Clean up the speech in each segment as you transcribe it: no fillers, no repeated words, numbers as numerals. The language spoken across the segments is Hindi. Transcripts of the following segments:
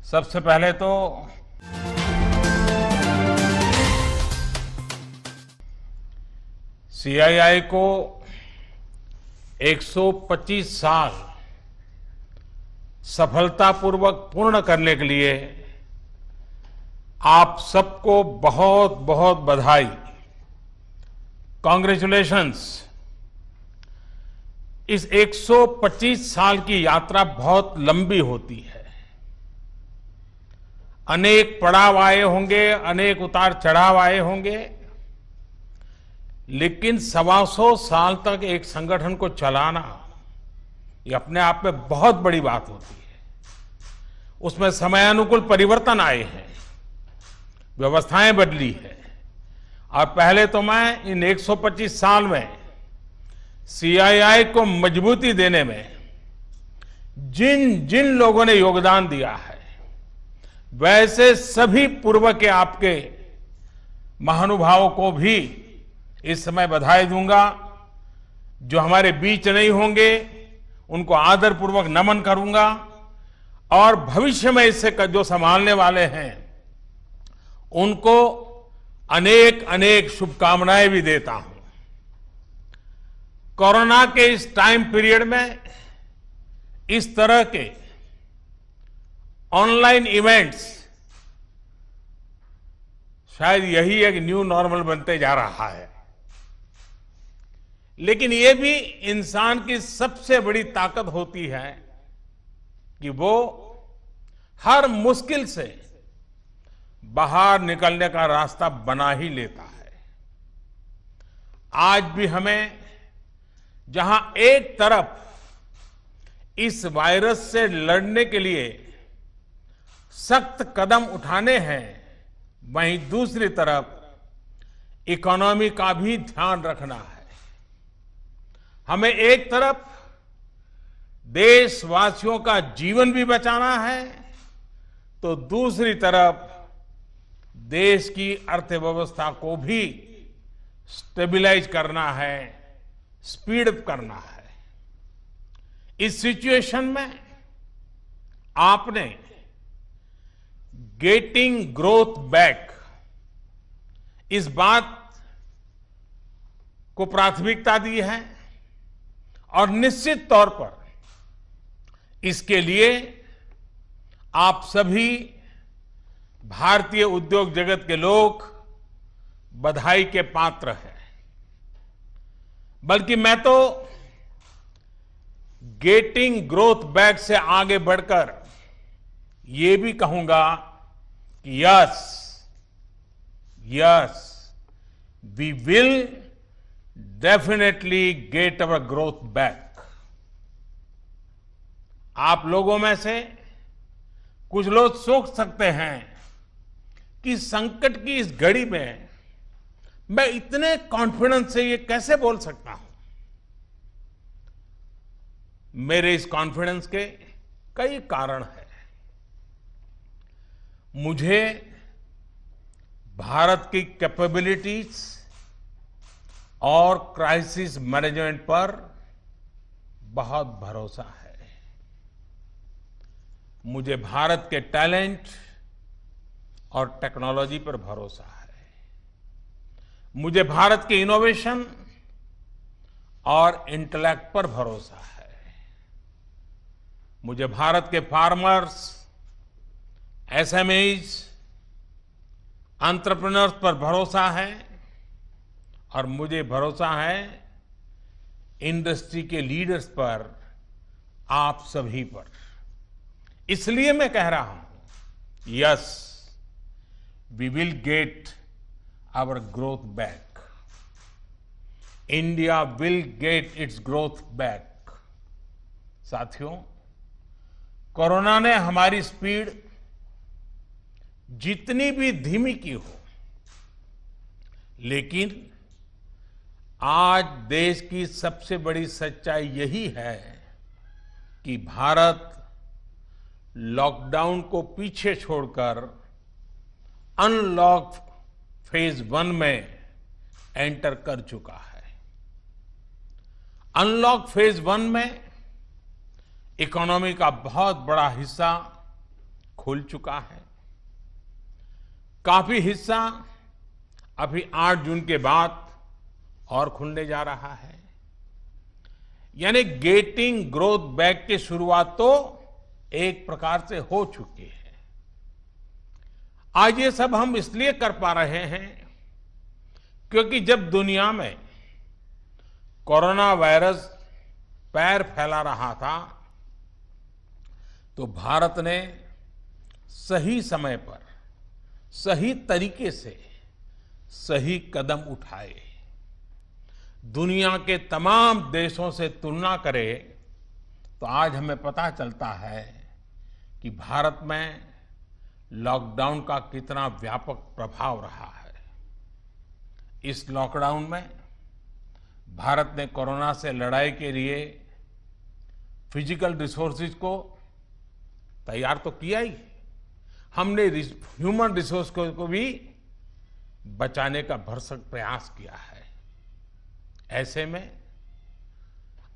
सबसे पहले तो सीआईआई को 125 साल सफलतापूर्वक पूर्ण करने के लिए आप सबको बहुत बहुत बधाई। कांग्रेचुलेशंस। इस 125 साल की यात्रा बहुत लंबी होती है। अनेक पड़ाव आए होंगे, अनेक उतार चढ़ाव आए होंगे, लेकिन 125 साल तक एक संगठन को चलाना ये अपने आप में बहुत बड़ी बात होती है। उसमें समयानुकूल परिवर्तन आए हैं, व्यवस्थाएं बदली है। और पहले तो मैं इन 125 साल में सीआईआई को मजबूती देने में जिन जिन लोगों ने योगदान दिया है, वैसे सभी पूर्व के आपके महानुभावों को भी इस समय बधाई दूंगा। जो हमारे बीच नहीं होंगे उनको आदरपूर्वक नमन करूंगा, और भविष्य में इससे जो संभालने वाले हैं उनको अनेक अनेक शुभकामनाएं भी देता हूं। कोरोना के इस टाइम पीरियड में इस तरह के ऑनलाइन इवेंट्स शायद यही एक न्यू नॉर्मल बनते जा रहा है, लेकिन ये भी इंसान की सबसे बड़ी ताकत होती है कि वो हर मुश्किल से बाहर निकलने का रास्ता बना ही लेता है। आज भी हमें जहां एक तरफ इस वायरस से लड़ने के लिए सख्त कदम उठाने हैं, वहीं दूसरी तरफ इकोनॉमी का भी ध्यान रखना है। हमें एक तरफ देशवासियों का जीवन भी बचाना है, तो दूसरी तरफ देश की अर्थव्यवस्था को भी स्टेबलाइज करना है, स्पीड अप करना है। इस सिचुएशन में आपने गेटिंग ग्रोथ बैक इस बात को प्राथमिकता दी है, और निश्चित तौर पर इसके लिए आप सभी भारतीय उद्योग जगत के लोग बधाई के पात्र हैं। बल्कि मैं तो गेटिंग ग्रोथ बैक से आगे बढ़कर ये भी कहूंगा कि yes we will definitely get our growth back. आप लोगों में से कुछ लोग सोच सकते हैं कि संकट की इस घड़ी में मैं इतने कॉन्फिडेंस से ये कैसे बोल सकता हूं। मेरे इस कॉन्फिडेंस के कई कारण हैं। मुझे भारत की कैपेबिलिटीज और क्राइसिस मैनेजमेंट पर बहुत भरोसा है। मुझे भारत के टैलेंट और टेक्नोलॉजी पर भरोसा है। मुझे भारत के इनोवेशन और इंटेलेक्ट पर भरोसा है। मुझे भारत के फार्मर्स, एसएमईज, एंटरप्रेन्योर्स पर भरोसा है, और मुझे भरोसा है इंडस्ट्री के लीडर्स पर, आप सभी पर। इसलिए मैं कह रहा हूं yes we will get our growth back. India will get its growth back. साथियों, कोरोना ने हमारी स्पीड जितनी भी धीमी की हो, लेकिन आज देश की सबसे बड़ी सच्चाई यही है कि भारत लॉकडाउन को पीछे छोड़कर अनलॉक फेज 1 में एंटर कर चुका है। अनलॉक फेज 1 में इकोनॉमी का बहुत बड़ा हिस्सा खुल चुका है। काफी हिस्सा अभी 8 जून के बाद और खुलने जा रहा है। यानी गेटिंग ग्रोथ बैक की शुरुआत तो एक प्रकार से हो चुकी है। आज ये सब हम इसलिए कर पा रहे हैं क्योंकि जब दुनिया में कोरोना वायरस पैर फैला रहा था तो भारत ने सही समय पर सही तरीके से सही कदम उठाए। दुनिया के तमाम देशों से तुलना करें तो आज हमें पता चलता है कि भारत में लॉकडाउन का कितना व्यापक प्रभाव रहा है। इस लॉकडाउन में भारत ने कोरोना से लड़ाई के लिए फिजिकल रिसोर्सेज को तैयार तो किया ही, हमने ह्यूमन रिसोर्स को भी बचाने का भरसक प्रयास किया है। ऐसे में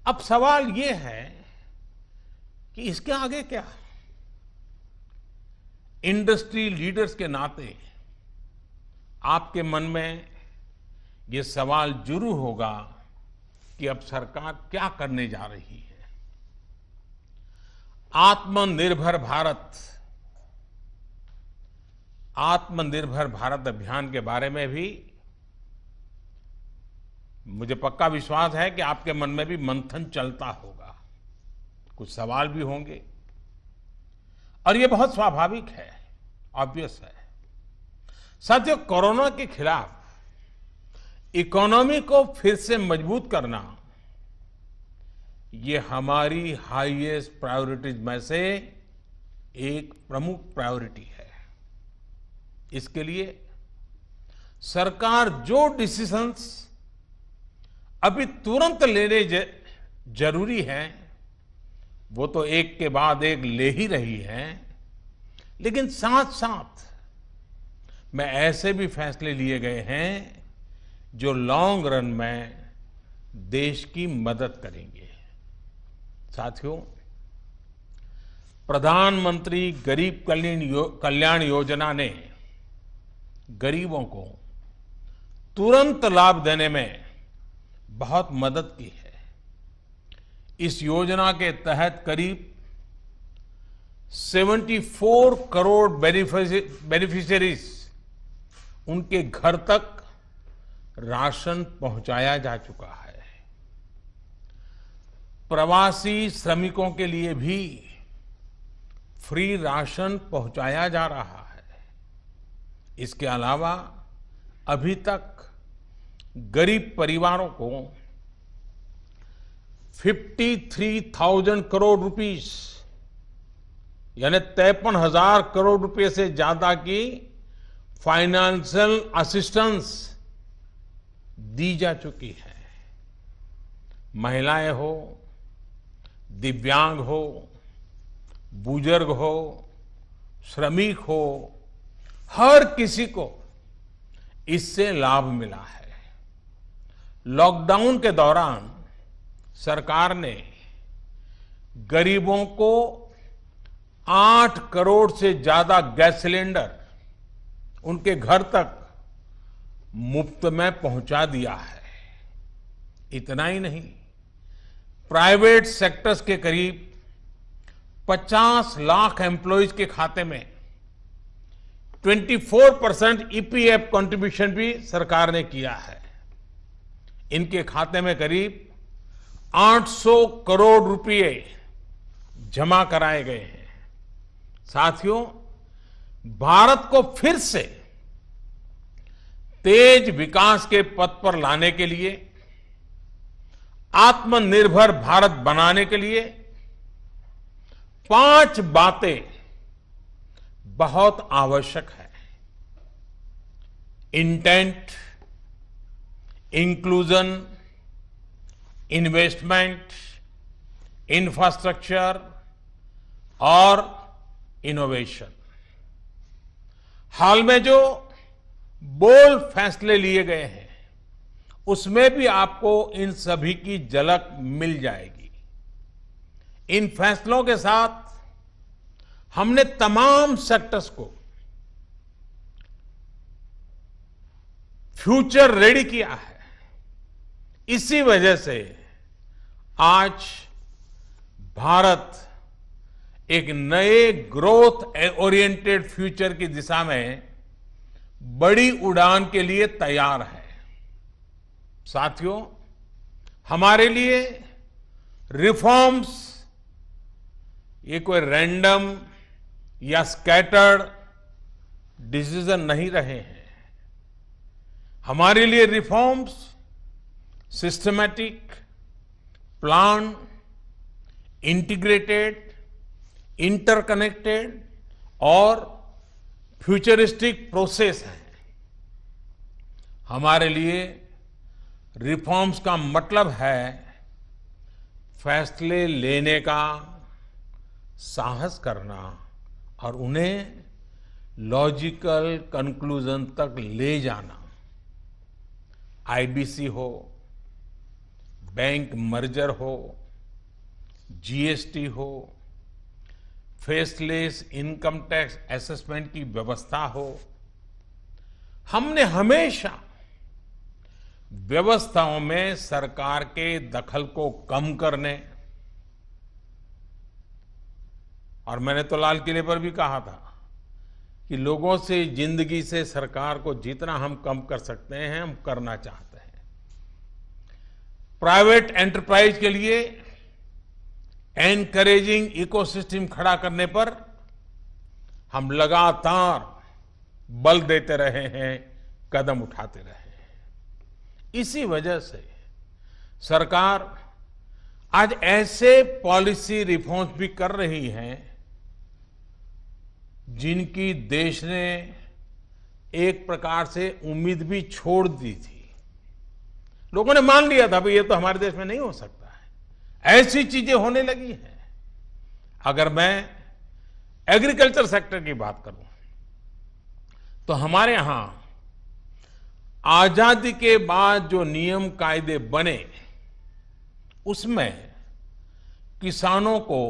अब सवाल ये है कि इसके आगे क्या। इंडस्ट्री लीडर्स के नाते आपके मन में ये सवाल जरूर होगा कि अब सरकार क्या करने जा रही है। आत्मनिर्भर भारत अभियान के बारे में भी मुझे पक्का विश्वास है कि आपके मन में भी मंथन चलता होगा, कुछ सवाल भी होंगे और ये बहुत स्वाभाविक है, ऑब्वियस है। साथियों, कोरोना के खिलाफ इकोनॉमी को फिर से मजबूत करना ये हमारी हाईएस्ट प्रायोरिटीज में से एक प्रमुख प्रायोरिटी है। इसके लिए सरकार जो डिसीजंस अभी तुरंत लेने जरूरी है वो तो एक के बाद एक ले ही रही है, लेकिन साथ साथ में ऐसे भी फैसले लिए गए हैं जो लॉन्ग रन में देश की मदद करेंगे। साथियों, प्रधानमंत्री गरीब कल्याण योजना ने गरीबों को तुरंत लाभ देने में बहुत मदद की है। इस योजना के तहत करीब 74 करोड़ बेनिफिशियरीज उनके घर तक राशन पहुंचाया जा चुका है। प्रवासी श्रमिकों के लिए भी फ्री राशन पहुंचाया जा रहा है। इसके अलावा अभी तक गरीब परिवारों को 53,000 करोड़ रुपीस यानी 53,000 करोड़ रुपए से ज्यादा की फाइनेंशियल असिस्टेंस दी जा चुकी है। महिलाएं हो, दिव्यांग हो, बुजुर्ग हो, श्रमिक हो, हर किसी को इससे लाभ मिला है। लॉकडाउन के दौरान सरकार ने गरीबों को 8 करोड़ से ज्यादा गैस सिलेंडर उनके घर तक मुफ्त में पहुंचा दिया है। इतना ही नहीं, प्राइवेट सेक्टर्स के करीब 50 लाख एम्प्लॉइज के खाते में 24% ईपीएफ कंट्रीब्यूशन भी सरकार ने किया है। इनके खाते में करीब 800 करोड़ रुपए जमा कराए गए हैं। साथियों, भारत को फिर से तेज विकास के पथ पर लाने के लिए, आत्मनिर्भर भारत बनाने के लिए 5 बातें बहुत आवश्यक है। इंटेंट, इंक्लूजन, इन्वेस्टमेंट, इंफ्रास्ट्रक्चर और इनोवेशन। हाल में जो बोल्ड फैसले लिए गए हैं उसमें भी आपको इन सभी की झलक मिल जाएगी। इन फैसलों के साथ हमने तमाम सेक्टर्स को फ्यूचर रेडी किया है। इसी वजह से आज भारत एक नए ग्रोथ ओरिएंटेड फ्यूचर की दिशा में बड़ी उड़ान के लिए तैयार है। साथियों, हमारे लिए रिफॉर्म्स ये कोई रैंडम या स्कैटर्ड डिसीजन नहीं रहे हैं। हमारे लिए reforms systematic, plan, integrated, interconnected और फ्यूचरिस्टिक प्रोसेस है। हमारे लिए रिफॉर्म्स का मतलब है फैसले लेने का साहस करना और उन्हें लॉजिकल कंक्लूजन तक ले जाना। आईबीसी हो, बैंक मर्जर हो, जीएसटी हो, फेसलेस इनकम टैक्स असेसमेंट की व्यवस्था हो, हमने हमेशा व्यवस्थाओं में सरकार के दखल को कम करने, और मैंने तो लाल किले पर भी कहा था कि लोगों से, जिंदगी से सरकार को जितना हम कम कर सकते हैं हम करना चाहते हैं। प्राइवेट एंटरप्राइज के लिए एनकरेजिंग इकोसिस्टम खड़ा करने पर हम लगातार बल देते रहे हैं, कदम उठाते रहे हैं। इसी वजह से सरकार आज ऐसे पॉलिसी रिफॉर्म्स भी कर रही है जिनकी देश ने एक प्रकार से उम्मीद भी छोड़ दी थी। लोगों ने मान लिया था भाई ये तो हमारे देश में नहीं हो सकता है, ऐसी चीजें होने लगी हैं। अगर मैं एग्रीकल्चर सेक्टर की बात करूं तो हमारे यहां आजादी के बाद जो नियम कायदे बने उसमें किसानों को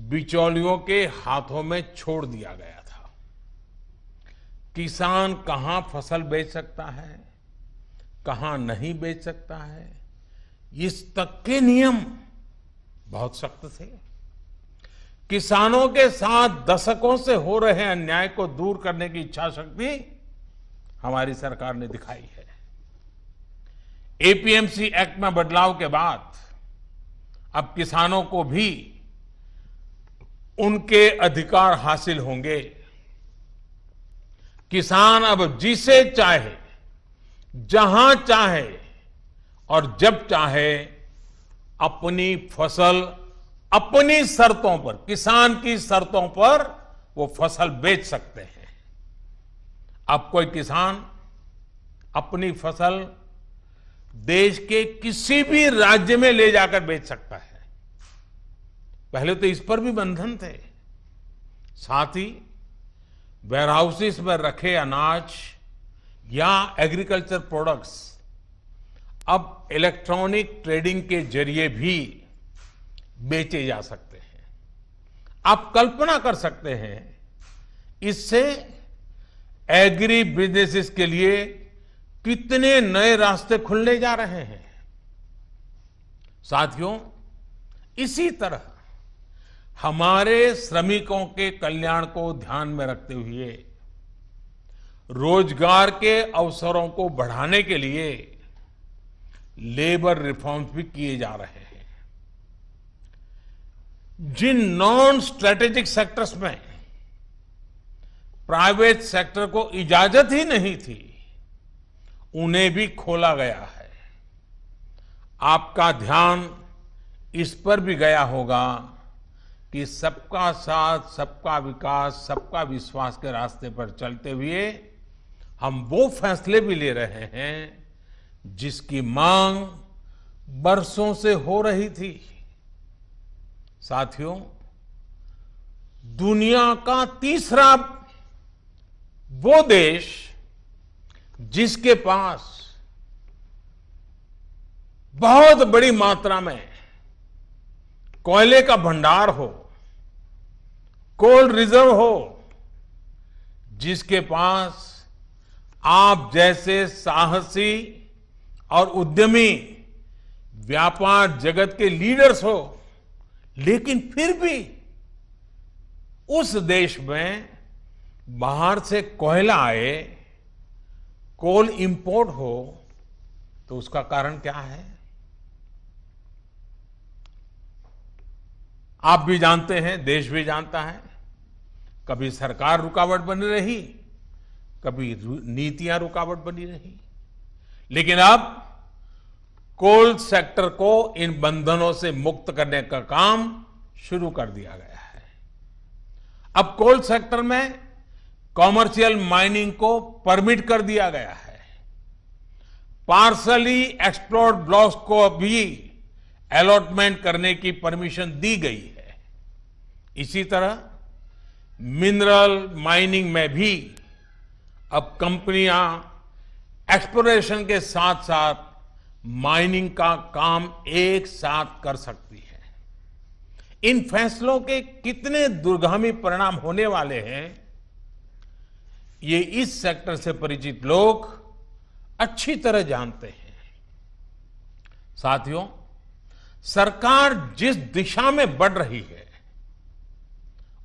बिचौलियों के हाथों में छोड़ दिया गया था। किसान कहां फसल बेच सकता है, कहां नहीं बेच सकता है, इस तक के नियम बहुत सख्त थे। किसानों के साथ दशकों से हो रहे अन्याय को दूर करने की इच्छा शक्ति हमारी सरकार ने दिखाई है। एपीएमसी एक्ट में बदलाव के बाद अब किसानों को भी उनके अधिकार हासिल होंगे। किसान अब जिसे चाहे, जहां चाहे और जब चाहे अपनी फसल अपनी शर्तों पर, किसान की शर्तों पर वो फसल बेच सकते हैं। अब कोई किसान अपनी फसल देश के किसी भी राज्य में ले जाकर बेच सकता है। पहले तो इस पर भी बंधन थे। साथ ही वेयरहाउसेस में रखे अनाज या एग्रीकल्चर प्रोडक्ट्स अब इलेक्ट्रॉनिक ट्रेडिंग के जरिए भी बेचे जा सकते हैं। आप कल्पना कर सकते हैं इससे एग्री बिजनेसेस के लिए कितने नए रास्ते खुलने जा रहे हैं। साथियों, इसी तरह हमारे श्रमिकों के कल्याण को ध्यान में रखते हुए रोजगार के अवसरों को बढ़ाने के लिए लेबर रिफॉर्म्स भी किए जा रहे हैं। जिन नॉन स्ट्रेटेजिक सेक्टर्स में प्राइवेट सेक्टर को इजाजत ही नहीं थी, उन्हें भी खोला गया है। आपका ध्यान इस पर भी गया होगा कि सबका साथ, सबका विकास, सबका विश्वास के रास्ते पर चलते हुए हम वो फैसले भी ले रहे हैं जिसकी मांग बरसों से हो रही थी। साथियों, दुनिया का तीसरा वो देश जिसके पास बहुत बड़ी मात्रा में कोयले का भंडार हो कोल रिजर्व हो, जिसके पास आप जैसे साहसी और उद्यमी व्यापार जगत के लीडर्स हो, लेकिन फिर भी उस देश में बाहर से कोयला आए, कोल इंपोर्ट हो, तो उसका कारण क्या है? आप भी जानते हैं, देश भी जानता है। कभी सरकार रुकावट बनी रही, कभी नीतियां रुकावट बनी रही, लेकिन अब कोल सेक्टर को इन बंधनों से मुक्त करने का काम शुरू कर दिया गया है। अब कोल सेक्टर में कॉमर्शियल माइनिंग को परमिट कर दिया गया है। पार्सली एक्सप्लोर्ड ब्लॉक्स को भी अलॉटमेंट करने की परमिशन दी गई है। इसी तरह मिनरल माइनिंग में भी अब कंपनियां एक्सप्लोरेशन के साथ साथ माइनिंग का काम एक साथ कर सकती है। इन फैसलों के कितने दूरगामी परिणाम होने वाले हैं, ये इस सेक्टर से परिचित लोग अच्छी तरह जानते हैं। साथियों, सरकार जिस दिशा में बढ़ रही है,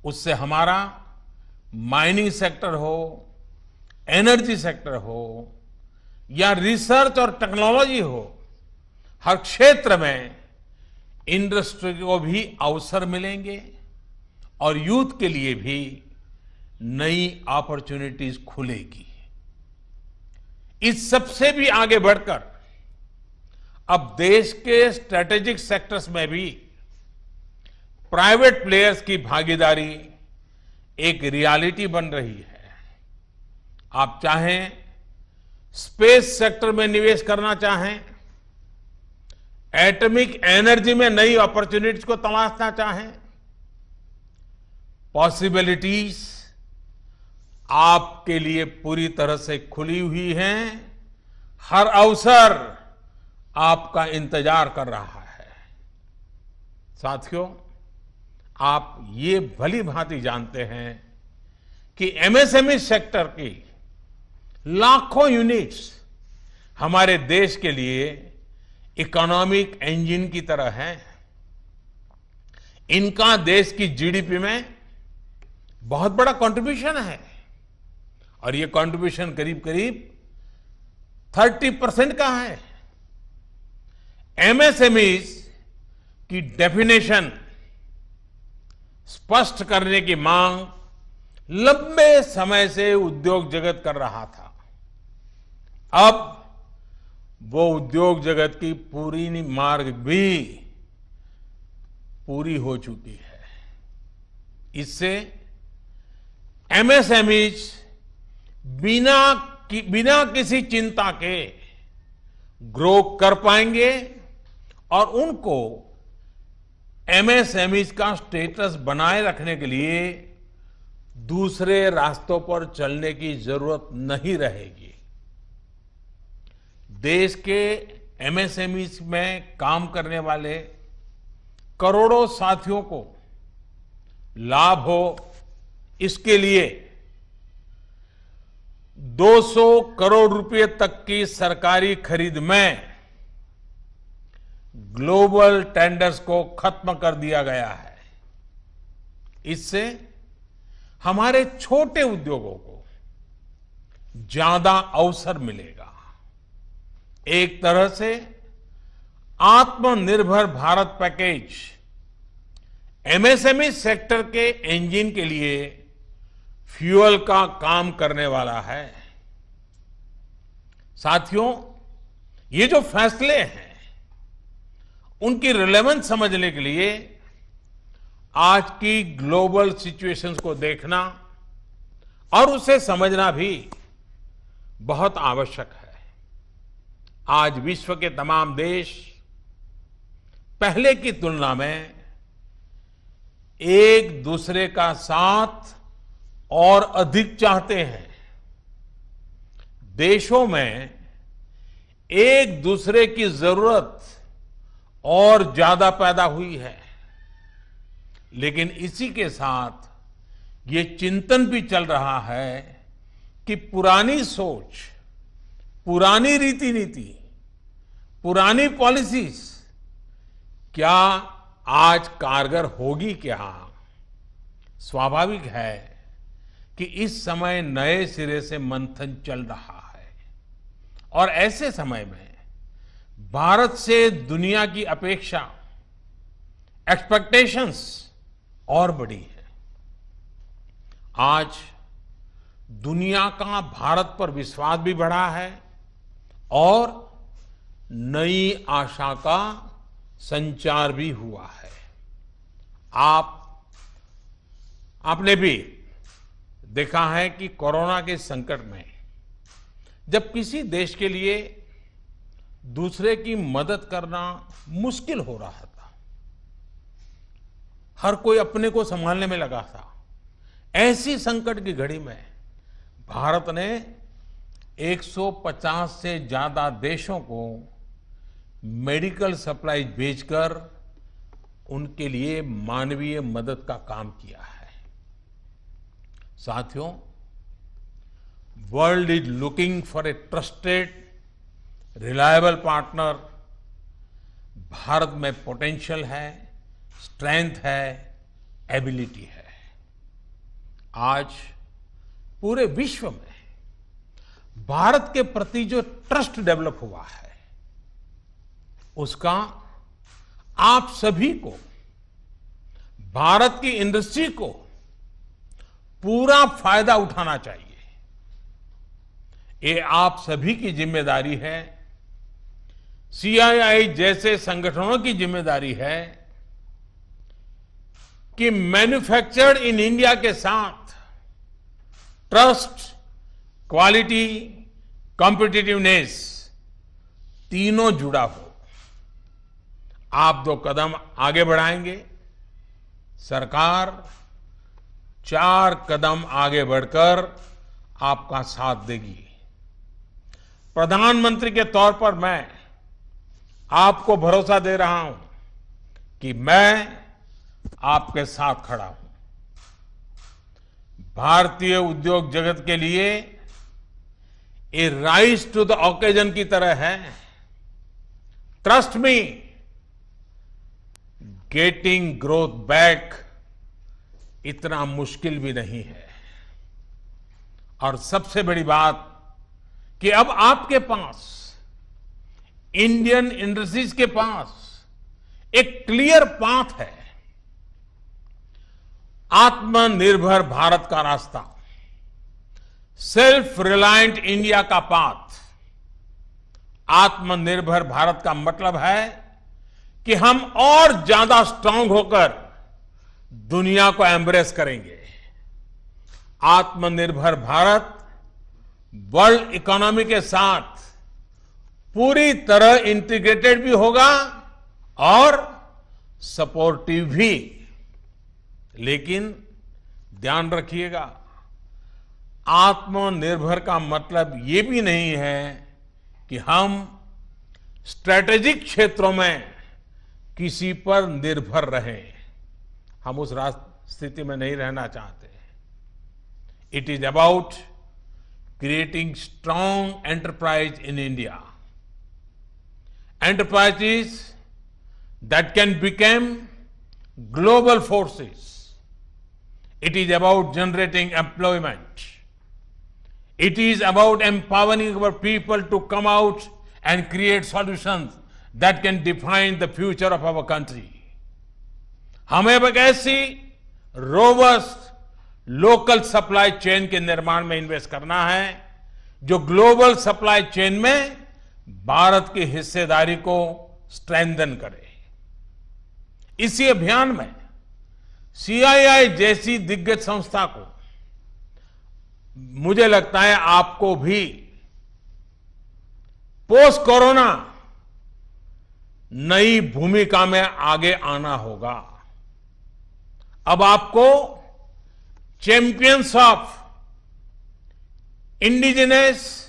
उससे हमारा माइनिंग सेक्टर हो, एनर्जी सेक्टर हो या रिसर्च और टेक्नोलॉजी हो, हर क्षेत्र में इंडस्ट्री को भी अवसर मिलेंगे और यूथ के लिए भी नई अपॉर्चुनिटीज खुलेगी। इस सबसे भी आगे बढ़कर अब देश के स्ट्रेटेजिक सेक्टर्स में भी प्राइवेट प्लेयर्स की भागीदारी एक रियलिटी बन रही है। आप चाहें स्पेस सेक्टर में निवेश करना चाहें, एटॉमिक एनर्जी में नई अपॉर्चुनिटीज को तलाशना चाहें, पॉसिबिलिटीज आपके लिए पूरी तरह से खुली हुई हैं। हर अवसर आपका इंतजार कर रहा है। साथियों, आप ये भली भांति जानते हैं कि एमएसएमई सेक्टर की लाखों यूनिट्स हमारे देश के लिए इकोनॉमिक इंजन की तरह हैं। इनका देश की जीडीपी में बहुत बड़ा कंट्रीब्यूशन है और ये कंट्रीब्यूशन करीब करीब 30% का है। एमएसएमईज की डेफिनेशन स्पष्ट करने की मांग लंबे समय से उद्योग जगत कर रहा था। अब वो उद्योग जगत की पूरी मार्ग भी पूरी हो चुकी है। इससे एमएसएमईज बिना किसी चिंता के ग्रो कर पाएंगे और उनको एमएसएमईज का स्टेटस बनाए रखने के लिए दूसरे रास्तों पर चलने की जरूरत नहीं रहेगी। देश के एमएसएमईज में काम करने वाले करोड़ों साथियों को लाभ हो, इसके लिए 200 करोड़ रुपए तक की सरकारी खरीद में ग्लोबल टेंडर्स को खत्म कर दिया गया है। इससे हमारे छोटे उद्योगों को ज्यादा अवसर मिलेगा। एक तरह से आत्मनिर्भर भारत पैकेज एमएसएमई सेक्टर के इंजन के लिए फ्यूल का काम करने वाला है। साथियों, ये जो फैसले हैं, उनकी रिलेवेंस समझने के लिए आज की ग्लोबल सिचुएशंस को देखना और उसे समझना भी बहुत आवश्यक है। आज विश्व के तमाम देश पहले की तुलना में एक दूसरे का साथ और अधिक चाहते हैं। देशों में एक दूसरे की जरूरत और ज्यादा पैदा हुई है, लेकिन इसी के साथ ये चिंतन भी चल रहा है कि पुरानी सोच, पुरानी रीति नीति, पुरानी पॉलिसीज क्या आज कारगर होगी क्या? स्वाभाविक है कि इस समय नए सिरे से मंथन चल रहा है और ऐसे समय में भारत से दुनिया की अपेक्षा, एक्सपेक्टेशंस और बड़ी है। आज दुनिया का भारत पर विश्वास भी बढ़ा है और नई आशा का संचार भी हुआ है। आपने भी देखा है कि कोरोना के संकट में जब किसी देश के लिए दूसरे की मदद करना मुश्किल हो रहा था, हर कोई अपने को संभालने में लगा था, ऐसी संकट की घड़ी में भारत ने 150 से ज्यादा देशों को मेडिकल सप्लाई भेजकर उनके लिए मानवीय मदद का काम किया है। साथियों, world is looking for a trusted, reliable partner. Bharat में पोटेंशियल है, स्ट्रेंथ है, एबिलिटी है। आज पूरे विश्व में भारत के प्रति जो ट्रस्ट डेवलप हुआ है, उसका आप सभी को, भारत की इंडस्ट्री को पूरा फायदा उठाना चाहिए। ये आप सभी की जिम्मेदारी है, सीआईआई जैसे संगठनों की जिम्मेदारी है कि मैन्युफैक्चर्ड इन इंडिया के साथ ट्रस्ट, क्वालिटी, कॉम्पिटिटिवनेस तीनों जुड़ा हो। आप 2 कदम आगे बढ़ाएंगे, सरकार 4 कदम आगे बढ़कर आपका साथ देगी। प्रधानमंत्री के तौर पर मैं आपको भरोसा दे रहा हूं कि मैं आपके साथ खड़ा हूं। भारतीय उद्योग जगत के लिए ये राइज टू द ओकेजन की तरह है। Trust me, getting growth back इतना मुश्किल भी नहीं है। और सबसे बड़ी बात कि अब आपके पास, इंडियन इंडस्ट्रीज के पास एक क्लियर पाथ है। आत्मनिर्भर भारत का रास्ता, सेल्फ रिलायंट इंडिया का पाथ। आत्मनिर्भर भारत का मतलब है कि हम और ज्यादा स्ट्रांग होकर दुनिया को एम्ब्रेस करेंगे। आत्मनिर्भर भारत वर्ल्ड इकोनॉमी के साथ पूरी तरह इंटीग्रेटेड भी होगा और सपोर्टिव भी। लेकिन ध्यान रखिएगा, आत्मनिर्भर का मतलब ये भी नहीं है कि हम स्ट्रैटेजिक क्षेत्रों में किसी पर निर्भर रहें। हम उस स्थिति में नहीं रहना चाहते। It is about creating strong enterprise in India, enterprises that can become global forces. It is about generating employment. It is about empowering our people to come out and create solutions that can define the future of our country. हमें एक ऐसी रोबस्ट लोकल सप्लाई चेन के निर्माण में इन्वेस्ट करना है जो ग्लोबल सप्लाई चेन में भारत की हिस्सेदारी को स्ट्रेंथन करे। इसी अभियान में सीआईआई जैसी दिग्गज संस्था को, मुझे लगता है आपको भी पोस्ट कोरोना नई भूमिका में आगे आना होगा। अब आपको चैंपियंस ऑफ इंडिजिनस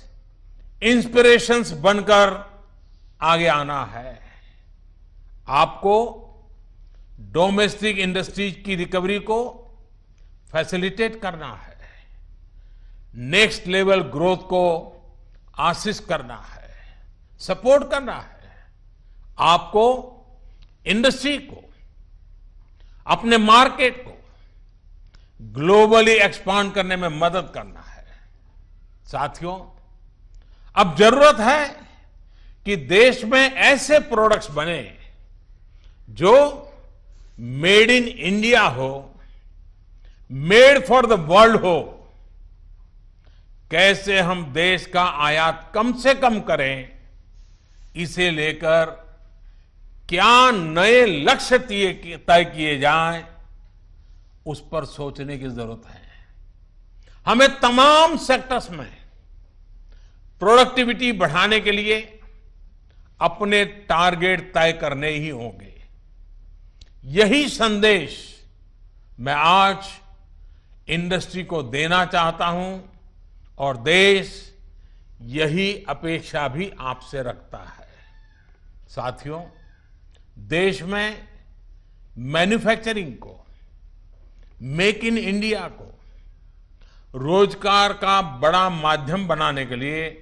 इंस्पिरेशंस बनकर आगे आना है। आपको डोमेस्टिक इंडस्ट्रीज की रिकवरी को फैसिलिटेट करना है, नेक्स्ट लेवल ग्रोथ को असिस्ट करना है, सपोर्ट करना है, आपको इंडस्ट्री को, अपने मार्केट को ग्लोबली एक्सपांड करने में मदद करना है। साथियों, अब जरूरत है कि देश में ऐसे प्रोडक्ट्स बने जो मेड इन इंडिया हो, मेड फॉर द वर्ल्ड हो। कैसे हम देश का आयात कम से कम करें, इसे लेकर क्या नए लक्ष्य तय किए जाएं, उस पर सोचने की जरूरत है। हमें तमाम सेक्टर्स में प्रोडक्टिविटी बढ़ाने के लिए अपने टारगेट तय करने ही होंगे। यही संदेश मैं आज इंडस्ट्री को देना चाहता हूं और देश यही अपेक्षा भी आपसे रखता है। साथियों, देश में मैन्युफैक्चरिंग को, मेक इन इंडिया को रोजगार का बड़ा माध्यम बनाने के लिए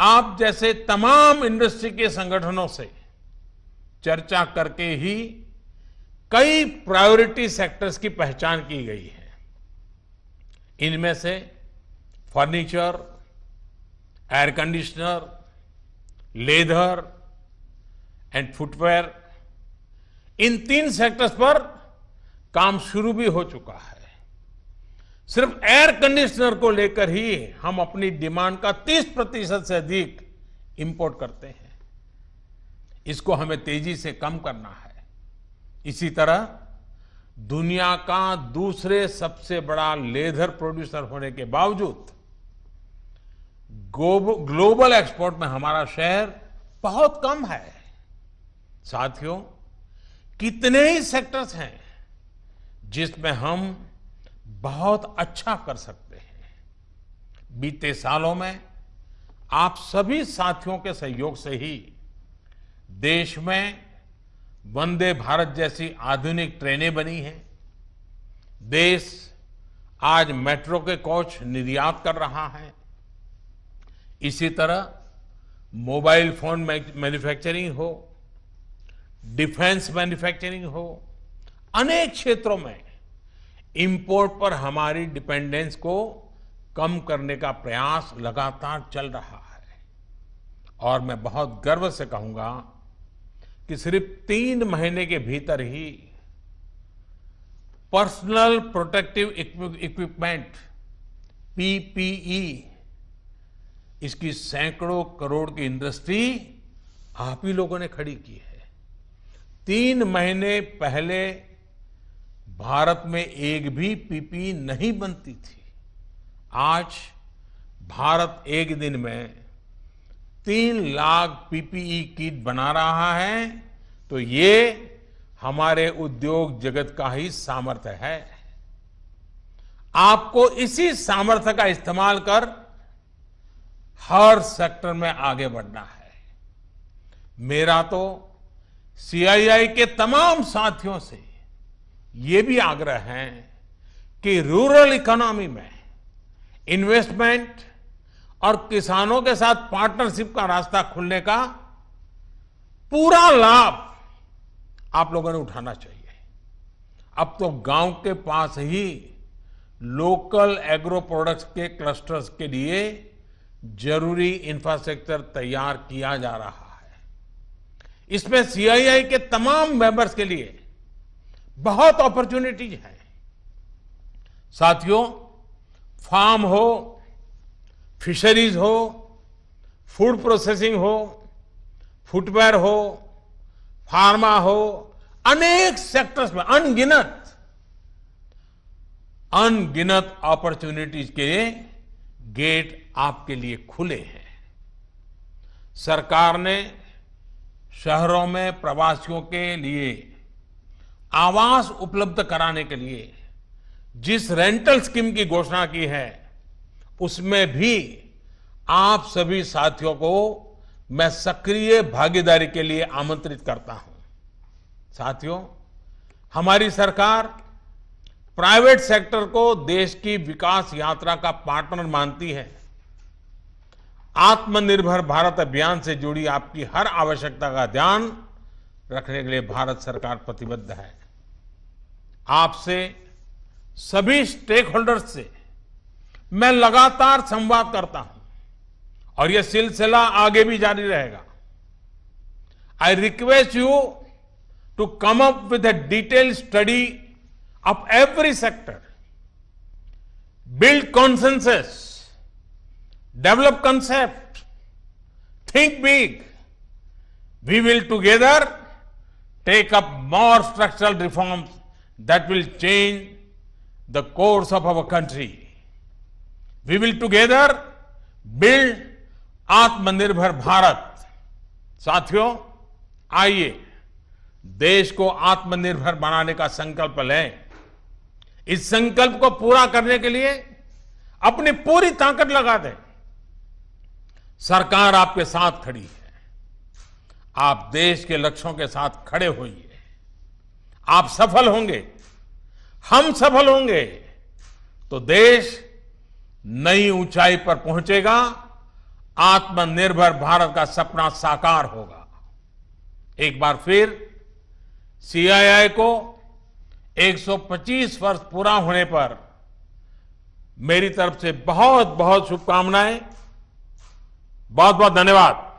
आप जैसे तमाम इंडस्ट्री के संगठनों से चर्चा करके ही कई प्रायोरिटी सेक्टर्स की पहचान की गई है। इनमें से furniture, air conditioner, leather and footwear, in 3 sectors पर काम शुरू भी हो चुका है। सिर्फ एयर कंडीशनर को लेकर ही हम अपनी डिमांड का 30% से अधिक इंपोर्ट करते हैं। इसको हमें तेजी से कम करना है। इसी तरह दुनिया का दूसरे सबसे बड़ा लेदर प्रोड्यूसर होने के बावजूद ग्लोबल एक्सपोर्ट में हमारा शेयर बहुत कम है। साथियों, कितने ही सेक्टर्स हैं जिसमें हम बहुत अच्छा कर सकते हैं। बीते सालों में आप सभी साथियों के सहयोग से ही देश में वंदे भारत जैसी आधुनिक ट्रेनें बनी हैं। देश आज मेट्रो के कोच निर्यात कर रहा है। इसी तरह मोबाइल फोन मैन्युफैक्चरिंग हो, डिफेंस मैन्युफैक्चरिंग हो, अनेक क्षेत्रों में इंपोर्ट पर हमारी डिपेंडेंस को कम करने का प्रयास लगातार चल रहा है। और मैं बहुत गर्व से कहूंगा कि सिर्फ 3 महीने के भीतर ही पर्सनल प्रोटेक्टिव इक्विपमेंट पीपीई, इसकी सैकड़ों करोड़ की इंडस्ट्री आप ही लोगों ने खड़ी की है। 3 महीने पहले भारत में एक भी पीपीई नहीं बनती थी। आज भारत एक दिन में 3 लाख पीपीई किट बना रहा है, तो ये हमारे उद्योग जगत का ही सामर्थ्य है। आपको इसी सामर्थ्य का इस्तेमाल कर हर सेक्टर में आगे बढ़ना है। मेरा तो सीआईआई के तमाम साथियों से ये भी आग्रह है कि रूरल इकोनॉमी में इन्वेस्टमेंट और किसानों के साथ पार्टनरशिप का रास्ता खुलने का पूरा लाभ आप लोगों ने उठाना चाहिए। अब तो गांव के पास ही लोकल एग्रो प्रोडक्ट्स के क्लस्टर्स के लिए जरूरी इंफ्रास्ट्रक्चर तैयार किया जा रहा है। इसमें सीआईआई के तमाम मेंबर्स के लिए बहुत अपॉर्चुनिटीज है। साथियों, फार्म हो, फिशरीज हो, फूड प्रोसेसिंग हो, फुटवेयर हो, फार्मा हो, अनेक सेक्टर्स में अनगिनत अपॉर्चुनिटीज के गेट आपके लिए खुले हैं। सरकार ने शहरों में प्रवासियों के लिए आवास उपलब्ध कराने के लिए जिस रेंटल स्कीम की घोषणा की है, उसमें भी आप सभी साथियों को मैं सक्रिय भागीदारी के लिए आमंत्रित करता हूं। साथियों, हमारी सरकार प्राइवेट सेक्टर को देश की विकास यात्रा का पार्टनर मानती है। आत्मनिर्भर भारत अभियान से जुड़ी आपकी हर आवश्यकता का ध्यान रखने के लिए भारत सरकार प्रतिबद्ध है। आपसे सभी स्टेक होल्डर्स से मैं लगातार संवाद करता हूं और यह सिलसिला आगे भी जारी रहेगा। I request you to come up with a detailed study of every sector, build consensus, develop concept, think big. We will together take up more structural reforms that will change the course of our country. We will together build आत्मनिर्भर भारत। साथियों, आइए देश को आत्मनिर्भर बनाने का संकल्प लें। इस संकल्प को पूरा करने के लिए अपनी पूरी ताकत लगा दें। सरकार आपके साथ खड़ी है। आप देश के लक्ष्यों के साथ खड़े होइए। आप सफल होंगे, हम सफल होंगे तो देश नई ऊंचाई पर पहुंचेगा। आत्मनिर्भर भारत का सपना साकार होगा। एक बार फिर सीआईआई को 125 वर्ष पूरा होने पर मेरी तरफ से बहुत बहुत शुभकामनाएं। बहुत बहुत धन्यवाद।